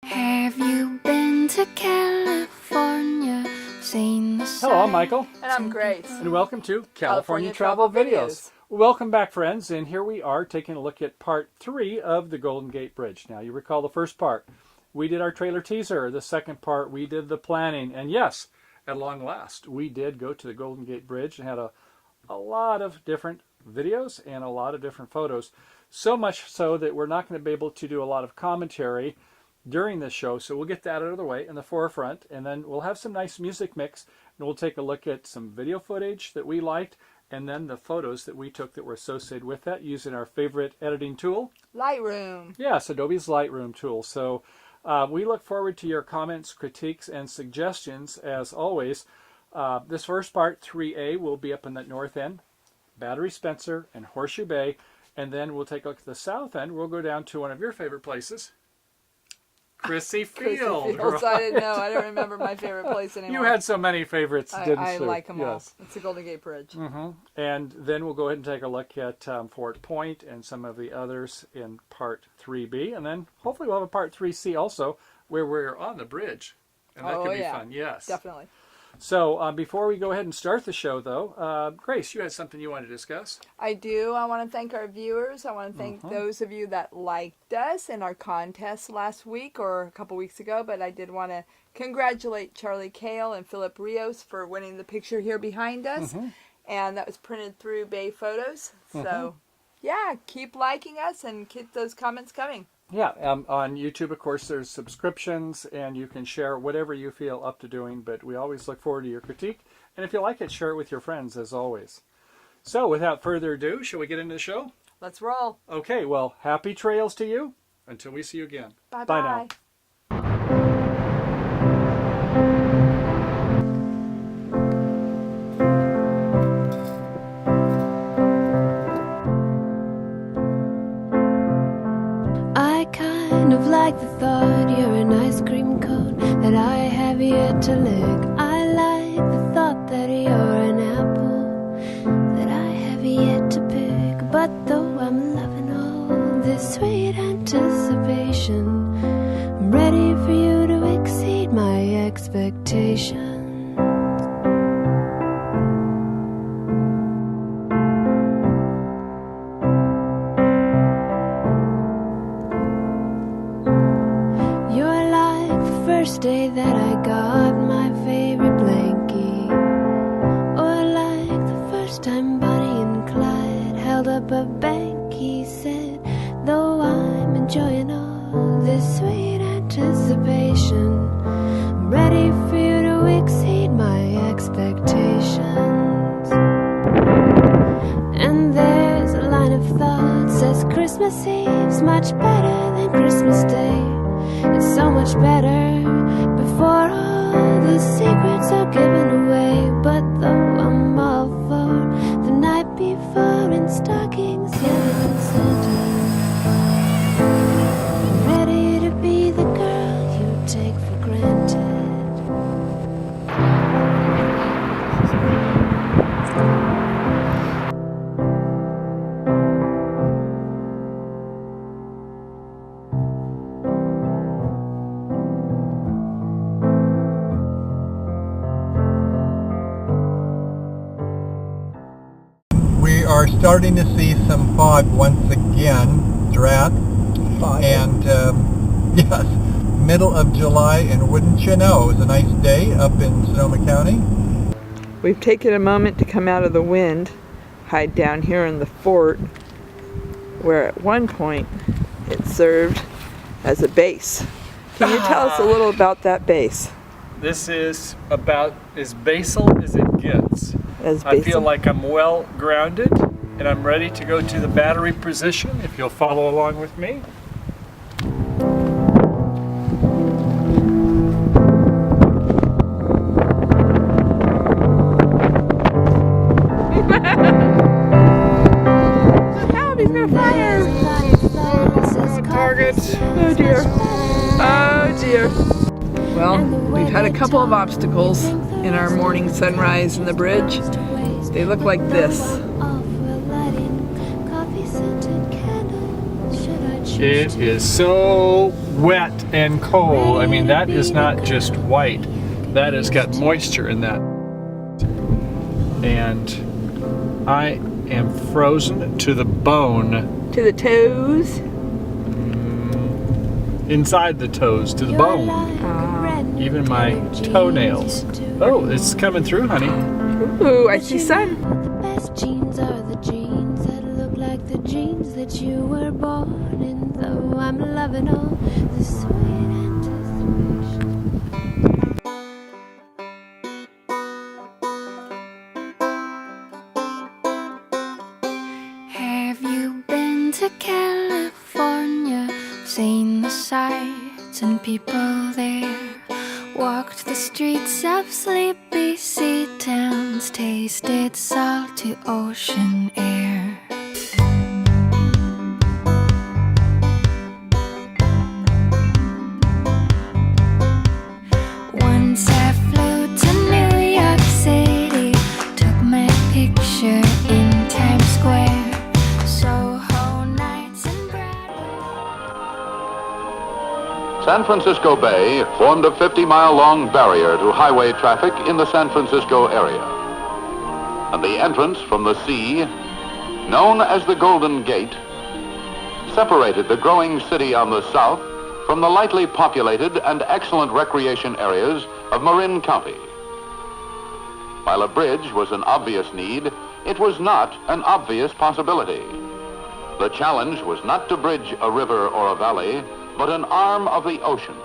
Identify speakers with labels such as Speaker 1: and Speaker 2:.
Speaker 1: Have you been to California? Seen the sun?
Speaker 2: Hello, I'm Michael.
Speaker 3: And I'm Grace.
Speaker 2: And welcome to California Travel Videos. Welcome back, friends. And here we are taking a look at part 3 of the Golden Gate Bridge. Now, you recall the first part. We did our trailer teaser. The second part, we did the planning. And yes, at long last, we did go to the Golden Gate Bridge and had a lot of different videos and a lot of different photos. So much so that we're not going to be able to do a lot of commentary during this show, so we'll get that out of the way in the forefront, and then we'll have some nice music mix, and we'll take a look at some video footage that we liked, and then the photos that we took that were associated with that using our favorite editing tool.
Speaker 3: Lightroom.
Speaker 2: Yes, Adobe's Lightroom tool. So we look forward to your comments, critiques, and suggestions as always. This first part, 3A, will be up in the north end, Battery Spencer and Horseshoe Bay, and then we'll take a look at the south end. We'll go down to one of your favorite places, Crissy Field.
Speaker 3: Right.
Speaker 2: Right?
Speaker 3: I didn't know. I don't remember my favorite place anymore.
Speaker 2: You had so many favorites, didn't you?
Speaker 3: I like them all.
Speaker 2: Yes.
Speaker 3: It's the Golden Gate Bridge.
Speaker 2: Mm-hmm. And then we'll go ahead and take a look at Fort Point and some of the others in part 3B. And then hopefully we'll have a part 3C also where we're on the bridge. And that could be fun, yes.
Speaker 3: Definitely.
Speaker 2: So before we go ahead and start the show, though, Grace, you had something you wanted to discuss?
Speaker 3: I do. I want to thank our viewers. I want to thank those of you that liked us in our contest last week or a couple weeks ago. But I did want to congratulate Charlie Kale and Philip Rios for winning the picture here behind us. And that was printed through Bay Photos. So, yeah, keep liking us and keep those comments coming.
Speaker 2: Yeah, on YouTube, of course, there's subscriptions, and you can share whatever you feel up to doing, but we always look forward to your critique. And if you like it, share it with your friends, as always. So, without further ado, shall we get into the show?
Speaker 3: Let's roll.
Speaker 2: Okay, well, happy trails to you. Until we see you again.
Speaker 3: Bye-bye.
Speaker 2: Bye now.
Speaker 1: Like the thought you're an ice cream cone that I have yet to lick. I like the thought that you're an apple that I have yet to pick. But though I'm loving all this sweet anticipation, I'm ready for you to exceed my expectations. Day that I got my favorite blankie, or like the first time Bonnie and Clyde held up a bank. He said, though I'm enjoying all this sweet anticipation, I'm ready for you to exceed my expectations. And there's a line of thought says Christmas Eve's much better than Christmas Day. It's so much better before all the secrets are given away. But though I'm all for the night before and stockings yellow and Santa, I'm ready to be the girl you take for granted.
Speaker 4: Are starting to see some fog once again, Drat, and yes, middle of July, and wouldn't you know, it was a nice day up in Sonoma County.
Speaker 3: We've taken a moment to come out of the wind, hide down here in the fort, where at one point it served as a base. Can you tell us a little about that base?
Speaker 2: This is about as basal as it gets. I feel like I'm well grounded and I'm ready to go to the battery position if you'll follow along with me.
Speaker 3: Look out, he's gonna fire!
Speaker 2: Target!
Speaker 3: Oh dear. Oh dear. Well, we've had a couple of obstacles in our morning sunrise in the bridge. They look like this.
Speaker 2: It is so wet and cold. I mean, that is not just white. That has got moisture in that. And I am frozen to the bone.
Speaker 3: To the toes?
Speaker 2: Inside the toes, to the bone. Even my toenails. Oh, it's coming through, honey.
Speaker 3: Ooh, I see sun.
Speaker 1: The best jeans are the jeans that look like the jeans that you were born in. Though I'm loving all the sweet anticipation.
Speaker 5: Have you been to California? Seen the sights and people there? Walked the streets of sleepy sea towns, tasted salty ocean air. Once I flew to New York City, took my picture in Times Square, Soho nights and Broadway.
Speaker 6: San Francisco Bay formed a 50-mile-long barrier to highway traffic in the San Francisco area. And the entrance from the sea, known as the Golden Gate, separated the growing city on the south from the lightly populated and excellent recreation areas of Marin County. While a bridge was an obvious need, it was not an obvious possibility. The challenge was not to bridge a river or a valley, but an arm of the ocean.